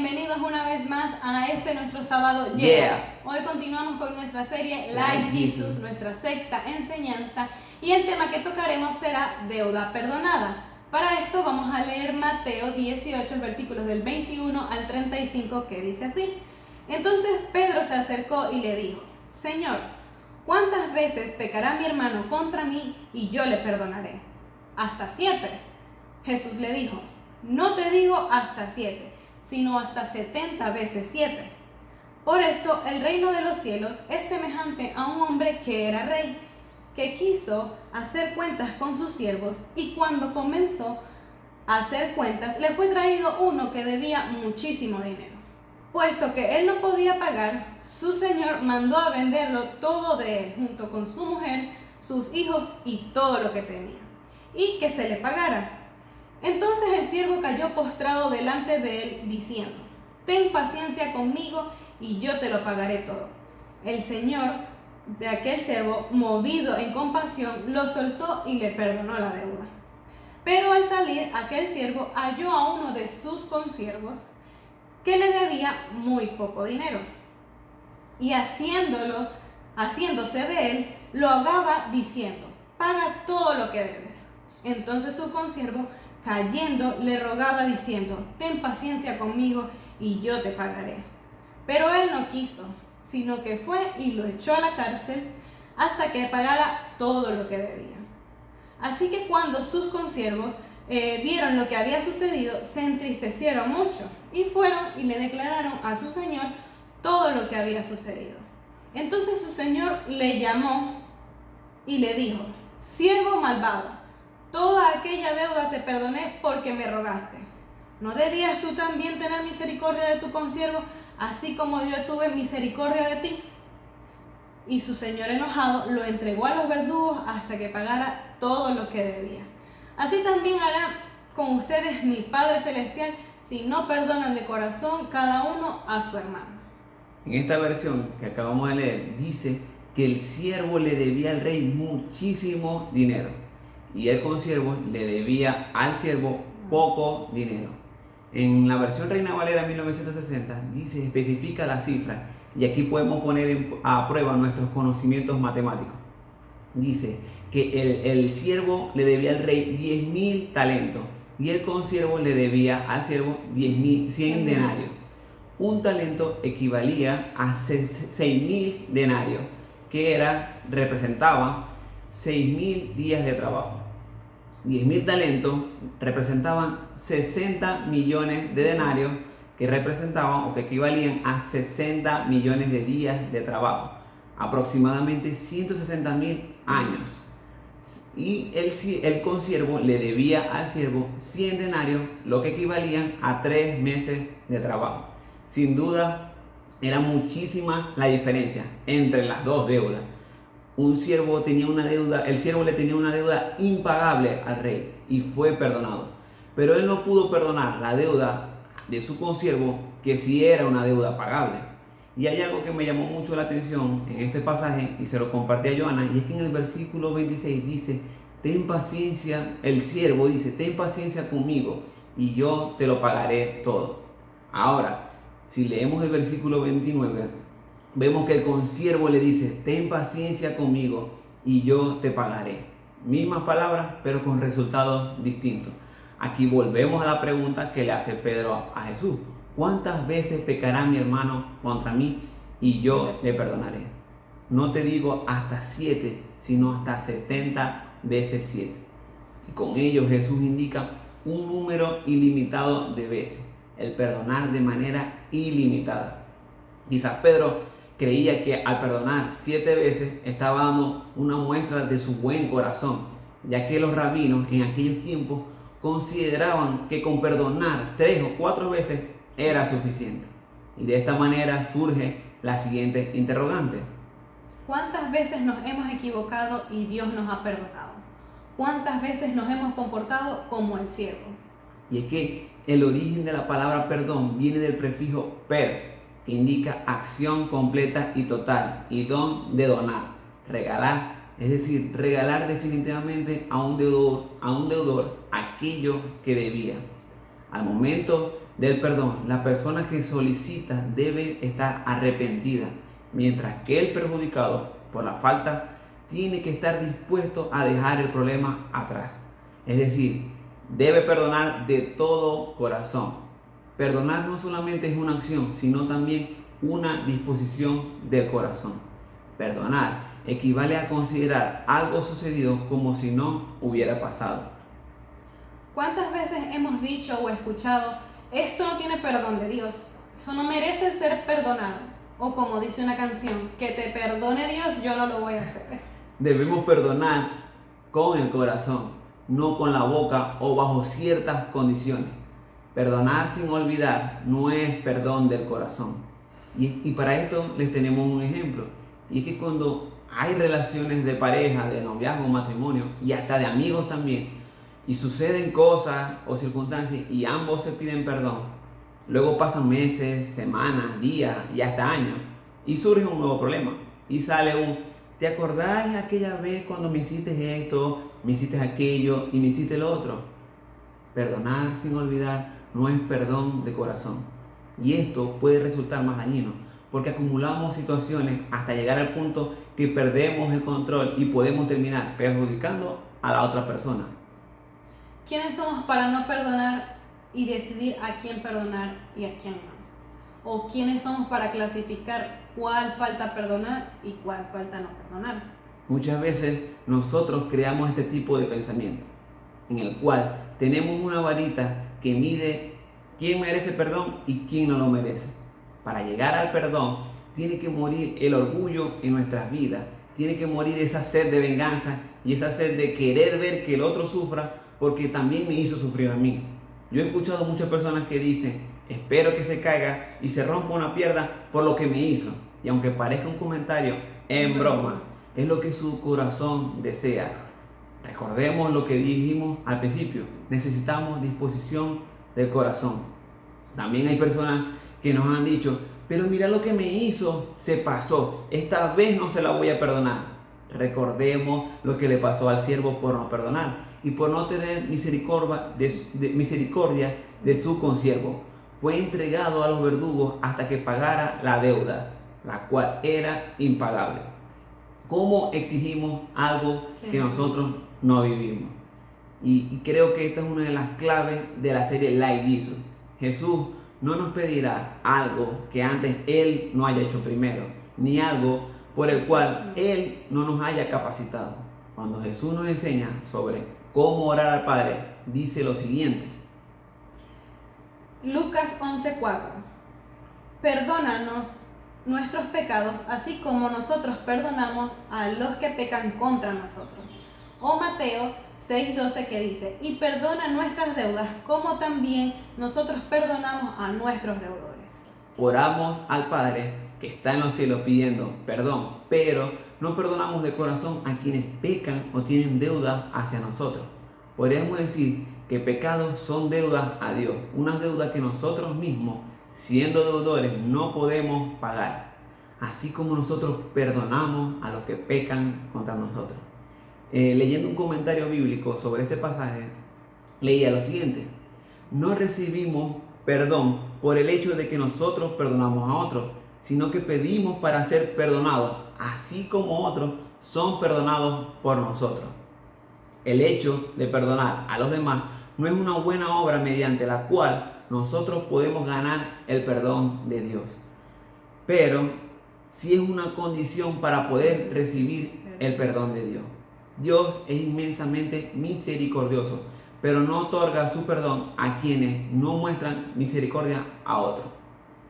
bienvenidos una vez más a nuestro sábado. Hoy continuamos con nuestra serie Like Jesus, nuestra sexta enseñanza, y el tema que tocaremos será deuda perdonada. Para esto vamos a leer Mateo 18, versículos del 21 al 35, que dice así: Entonces Pedro se acercó y le dijo: Señor, ¿cuántas veces pecará mi hermano contra mí y yo le perdonaré? ¿Hasta 7? Jesús le dijo: No te digo hasta 7, sino hasta 70 veces 7. Por esto el reino de los cielos es semejante a un hombre que era rey, que quiso hacer cuentas con sus siervos, y cuando comenzó a hacer cuentas, le fue traído uno que debía muchísimo dinero. Puesto que él no podía pagar, su señor mandó a venderlo todo de él, junto con su mujer, sus hijos y todo lo que tenía, y que se le pagara. Entonces el siervo cayó postrado delante de él, diciendo: Ten paciencia conmigo y yo te lo pagaré todo. El señor de aquel siervo, movido en compasión, lo soltó y le perdonó la deuda. Pero al salir, aquel siervo halló a uno de sus consiervos que le debía muy poco dinero, y haciéndose de él, lo ahogaba diciendo: Paga todo lo que debes. Entonces su consiervo, cayendo, le rogaba diciendo: Ten paciencia conmigo y yo te pagaré. Pero él no quiso, sino que fue y lo echó a la cárcel hasta que pagara todo lo que debía. Así que cuando sus consiervos vieron lo que había sucedido, se entristecieron mucho y fueron y le declararon a su señor todo lo que había sucedido. Entonces su señor le llamó y le dijo: Siervo malvado, toda aquella deuda te perdoné porque me rogaste. ¿No debías tú también tener misericordia de tu consiervo, así como yo tuve misericordia de ti? Y su señor, enojado, lo entregó a los verdugos hasta que pagara todo lo que debía. Así también hará con ustedes mi Padre Celestial, si no perdonan de corazón cada uno a su hermano. En esta versión que acabamos de leer, dice que el siervo le debía al rey muchísimo dinero, y el consiervo le debía al siervo poco dinero. En la versión Reina Valera 1960 especifica la cifra, y aquí podemos poner a prueba nuestros conocimientos matemáticos. Dice que el siervo le debía al rey 10.000 talentos, y el consiervo le debía al siervo 100 denarios. Un talento equivalía a 6.000 denarios, que representaban 6.000 días de trabajo. 10.000 talentos representaban 60 millones de denarios, que representaban o que equivalían a 60 millones de días de trabajo, aproximadamente 160.000 años. Y el consiervo le debía al siervo 100 denarios, lo que equivalían a 3 meses de trabajo. Sin duda, era muchísima la diferencia entre las dos deudas. El siervo le tenía una deuda impagable al rey y fue perdonado. Pero él no pudo perdonar la deuda de su consiervo, que sí era una deuda pagable. Y hay algo que me llamó mucho la atención en este pasaje, y se lo compartí a Joana, y es que en el versículo 26 dice: Ten paciencia, el siervo dice: Ten paciencia conmigo y yo te lo pagaré todo. Ahora, si leemos el versículo 29, vemos que el consiervo le dice: Ten paciencia conmigo y yo te pagaré. Mismas palabras, pero con resultados distintos. Aquí volvemos a la pregunta que le hace Pedro a Jesús: ¿cuántas veces pecará mi hermano contra mí y yo le perdonaré? No te digo hasta 7, sino hasta 70 veces 7. Y con ello Jesús indica un número ilimitado de veces, el perdonar de manera ilimitada. Quizás Pedro creía que al perdonar 7 veces estaba dando una muestra de su buen corazón, ya que los rabinos en aquellos tiempos consideraban que con perdonar 3 o 4 veces era suficiente. Y de esta manera surge la siguiente interrogante: ¿cuántas veces nos hemos equivocado y Dios nos ha perdonado? ¿Cuántas veces nos hemos comportado como el siervo? Y es que el origen de la palabra perdón viene del prefijo per, que indica acción completa y total, y don de donar, regalar, es decir, regalar definitivamente a un deudor aquello que debía. Al momento del perdón, la persona que solicita debe estar arrepentida, mientras que el perjudicado por la falta tiene que estar dispuesto a dejar el problema atrás. Es decir, debe perdonar de todo corazón. Perdonar no solamente es una acción, sino también una disposición del corazón. Perdonar equivale a considerar algo sucedido como si no hubiera pasado. ¿Cuántas veces hemos dicho o escuchado, esto no tiene perdón de Dios, eso no merece ser perdonado? O como dice una canción, que te perdone Dios, yo no lo voy a hacer. Debemos perdonar con el corazón, no con la boca o bajo ciertas condiciones. Perdonar sin olvidar no es perdón del corazón. Y para esto les tenemos un ejemplo. Y es que cuando hay relaciones de pareja, de noviazgo, matrimonio y hasta de amigos también, y suceden cosas o circunstancias y ambos se piden perdón, luego pasan meses, semanas, días y hasta años y surge un nuevo problema y sale ¿te acordás aquella vez cuando me hiciste esto, me hiciste aquello y me hiciste lo otro? Perdonar sin olvidar no es perdón de corazón, y esto puede resultar más dañino porque acumulamos situaciones hasta llegar al punto que perdemos el control y podemos terminar perjudicando a la otra persona. ¿Quiénes somos para no perdonar y decidir a quién perdonar y a quién no? ¿O quiénes somos para clasificar cuál falta perdonar y cuál falta no perdonar? Muchas veces nosotros creamos este tipo de pensamiento, en el cual tenemos una varita que mide quién merece perdón y quién no lo merece. Para llegar al perdón, tiene que morir el orgullo en nuestras vidas, tiene que morir esa sed de venganza y esa sed de querer ver que el otro sufra porque también me hizo sufrir a mí. Yo he escuchado muchas personas que dicen, espero que se caiga y se rompa una pierna por lo que me hizo. Y aunque parezca un comentario en broma, es lo que su corazón desea. Recordemos lo que dijimos al principio, necesitamos disposición del corazón. También hay personas que nos han dicho, pero mira lo que me hizo, se pasó, esta vez no se la voy a perdonar. Recordemos lo que le pasó al siervo por no perdonar y por no tener misericordia de su consiervo. Fue entregado a los verdugos hasta que pagara la deuda, la cual era impagable. ¿Cómo exigimos algo que nosotros no vivimos? Y creo que esta es una de las claves de la serie Like Jesus. Jesús no nos pedirá algo que antes Él no haya hecho primero, ni algo por el cual Él no nos haya capacitado. Cuando Jesús nos enseña sobre cómo orar al Padre, dice lo siguiente. Lucas 11:4. Perdónanos nuestros pecados, así como nosotros perdonamos a los que pecan contra nosotros. O Mateo 6:12 que dice, y perdona nuestras deudas, como también nosotros perdonamos a nuestros deudores. Oramos al Padre que está en los cielos pidiendo perdón, pero no perdonamos de corazón a quienes pecan o tienen deuda hacia nosotros. Podríamos decir que pecados son deudas a Dios, unas deudas que nosotros mismos, siendo deudores, no podemos pagar, así como nosotros perdonamos a los que pecan contra nosotros. Leyendo un comentario bíblico sobre este pasaje, leía lo siguiente: no recibimos perdón por el hecho de que nosotros perdonamos a otros, sino que pedimos para ser perdonados, así como otros son perdonados por nosotros. El hecho de perdonar a los demás no es una buena obra mediante la cual nosotros podemos ganar el perdón de Dios, pero sí es una condición para poder recibir el perdón de Dios. Dios es inmensamente misericordioso, pero no otorga su perdón a quienes no muestran misericordia a otros.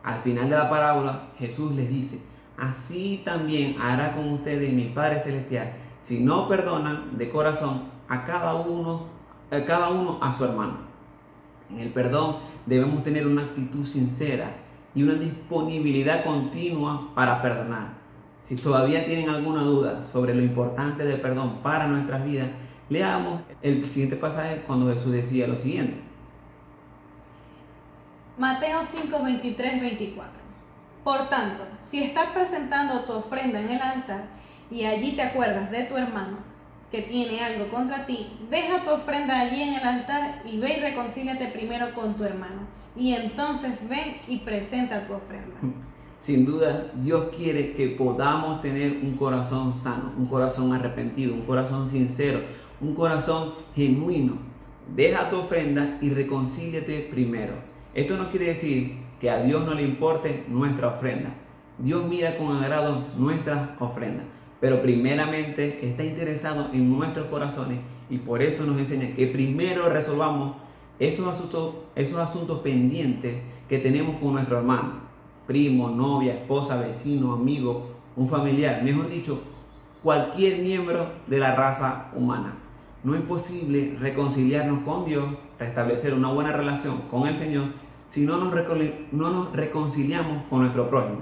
Al final de la parábola, Jesús les dice, así también hará con ustedes mi Padre Celestial, si no perdonan de corazón a cada uno a su hermano. En el perdón debemos tener una actitud sincera y una disponibilidad continua para perdonar. Si todavía tienen alguna duda sobre lo importante del perdón para nuestras vidas, leamos el siguiente pasaje cuando Jesús decía lo siguiente. Mateo 5:23-24. Por tanto, si estás presentando tu ofrenda en el altar y allí te acuerdas de tu hermano, que tiene algo contra ti, deja tu ofrenda allí en el altar y ve y reconcíliate primero con tu hermano. Y entonces ven y presenta tu ofrenda. Sin duda, Dios quiere que podamos tener un corazón sano, un corazón arrepentido, un corazón sincero, un corazón genuino. Deja tu ofrenda y reconcíliate primero. Esto no quiere decir que a Dios no le importe nuestra ofrenda. Dios mira con agrado nuestras ofrendas, pero primeramente está interesado en nuestros corazones y por eso nos enseña que primero resolvamos esos asuntos pendientes que tenemos con nuestro hermano, primo, novia, esposa, vecino, amigo, un familiar, mejor dicho, cualquier miembro de la raza humana. No es posible reconciliarnos con Dios, restablecer una buena relación con el Señor, si no nos reconciliamos con nuestro prójimo.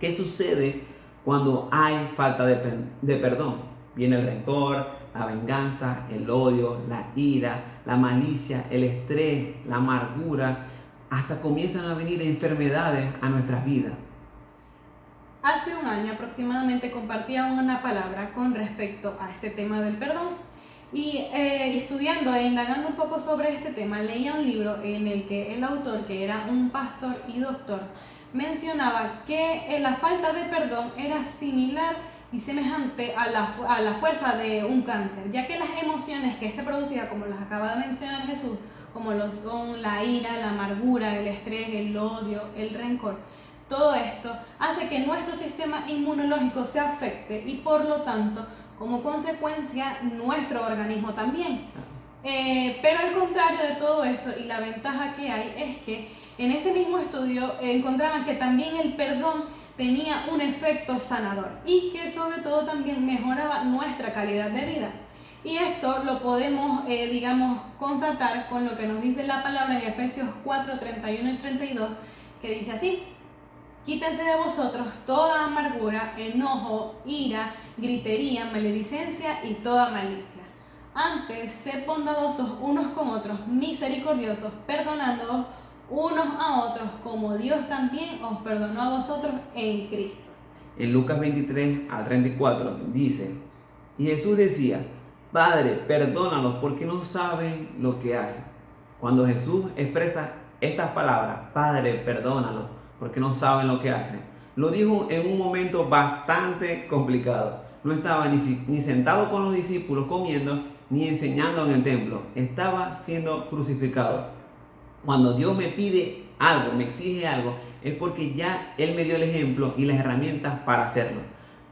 ¿Qué sucede cuando hay falta de perdón? Viene el rencor, la venganza, el odio, la ira, la malicia, el estrés, la amargura, hasta comienzan a venir enfermedades a nuestras vidas. Hace un año aproximadamente compartía una palabra con respecto a este tema del perdón y estudiando e indagando un poco sobre este tema, leía un libro en el que el autor, que era un pastor y doctor, mencionaba que la falta de perdón era similar y semejante a la fuerza de un cáncer, ya que las emociones que producía, como las acaba de mencionar Jesús, como lo son la ira, la amargura, el estrés, el odio, el rencor, todo esto hace que nuestro sistema inmunológico se afecte y por lo tanto, como consecuencia, nuestro organismo también. Pero al contrario de todo esto, y la ventaja que hay es que en ese mismo estudio encontraban que también el perdón tenía un efecto sanador y que sobre todo también mejoraba nuestra calidad de vida. Y esto lo podemos, constatar con lo que nos dice la palabra en Efesios 4, 31 y 32, que dice así: quítense de vosotros toda amargura, enojo, ira, gritería, maledicencia y toda malicia. Antes, sed bondadosos unos con otros, misericordiosos, perdonándoos unos a otros, como Dios también os perdonó a vosotros en Cristo. En Lucas 23 al 34 dice: y Jesús decía: Padre, perdónalos porque no saben lo que hacen. Cuando Jesús expresa estas palabras, Padre, perdónalos porque no saben lo que hacen, lo dijo en un momento bastante complicado. No estaba ni sentado con los discípulos comiendo, ni enseñando en el templo. Estaba siendo crucificado. Cuando Dios me pide algo, me exige algo, es porque ya Él me dio el ejemplo y las herramientas para hacerlo.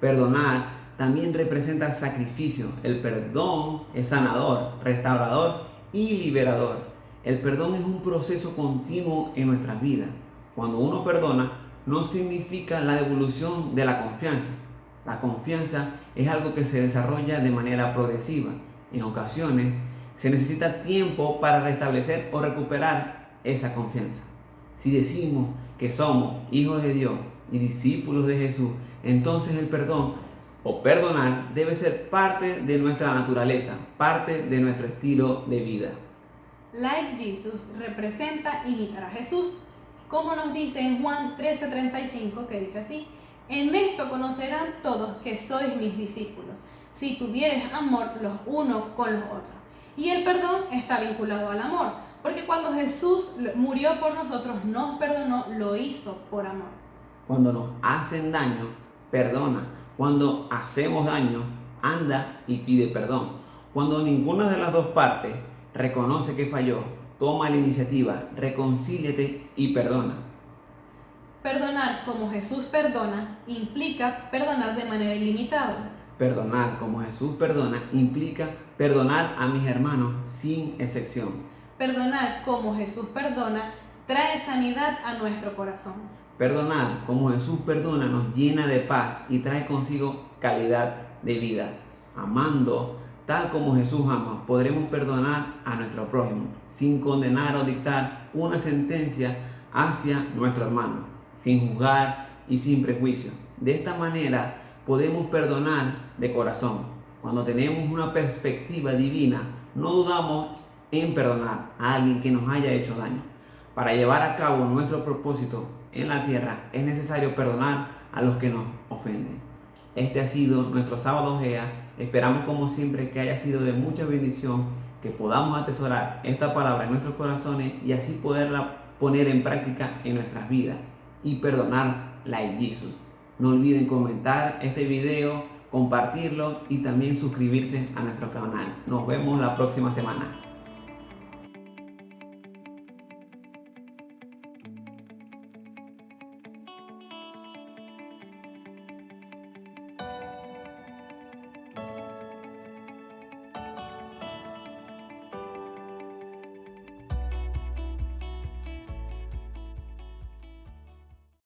Perdonar también representa sacrificio. El perdón es sanador, restaurador y liberador. El perdón es un proceso continuo en nuestras vidas. Cuando uno perdona, no significa la devolución de la confianza. La confianza es algo que se desarrolla de manera progresiva. En ocasiones, se necesita tiempo para restablecer o recuperar esa confianza. Si decimos que somos hijos de Dios y discípulos de Jesús, entonces el perdón o perdonar debe ser parte de nuestra naturaleza, parte de nuestro estilo de vida. Like Jesus representa imitar a Jesús, como nos dice en Juan 13:35, que dice así: en esto conocerán todos que sois mis discípulos, si tuviereis amor los unos con los otros. Y el perdón está vinculado al amor, porque cuando Jesús murió por nosotros, nos perdonó, lo hizo por amor. Cuando nos hacen daño, perdona. Cuando hacemos daño, anda y pide perdón. Cuando ninguna de las dos partes reconoce que falló, toma la iniciativa, reconcíliate y perdona. Perdonar como Jesús perdona implica perdonar de manera ilimitada. Perdonar como Jesús perdona implica perdonar a mis hermanos sin excepción. Perdonar como Jesús perdona trae sanidad a nuestro corazón. Perdonar como Jesús perdona nos llena de paz y trae consigo calidad de vida. Amando tal como Jesús ama, podremos perdonar a nuestro prójimo sin condenar o dictar una sentencia hacia nuestro hermano, sin juzgar y sin prejuicio. De esta manera podemos perdonar de corazón. Cuando tenemos una perspectiva divina, no dudamos en perdonar a alguien que nos haya hecho daño. Para llevar a cabo nuestro propósito en la tierra es necesario perdonar a los que nos ofenden. Este ha sido nuestro Sábado Gea Esperamos como siempre que haya sido de mucha bendición, que podamos atesorar esta palabra en nuestros corazones y así poderla poner en práctica en nuestras vidas y perdonar like Jesus. No olviden comentar este video, compartirlo y también suscribirse a nuestro canal. Nos vemos la próxima semana.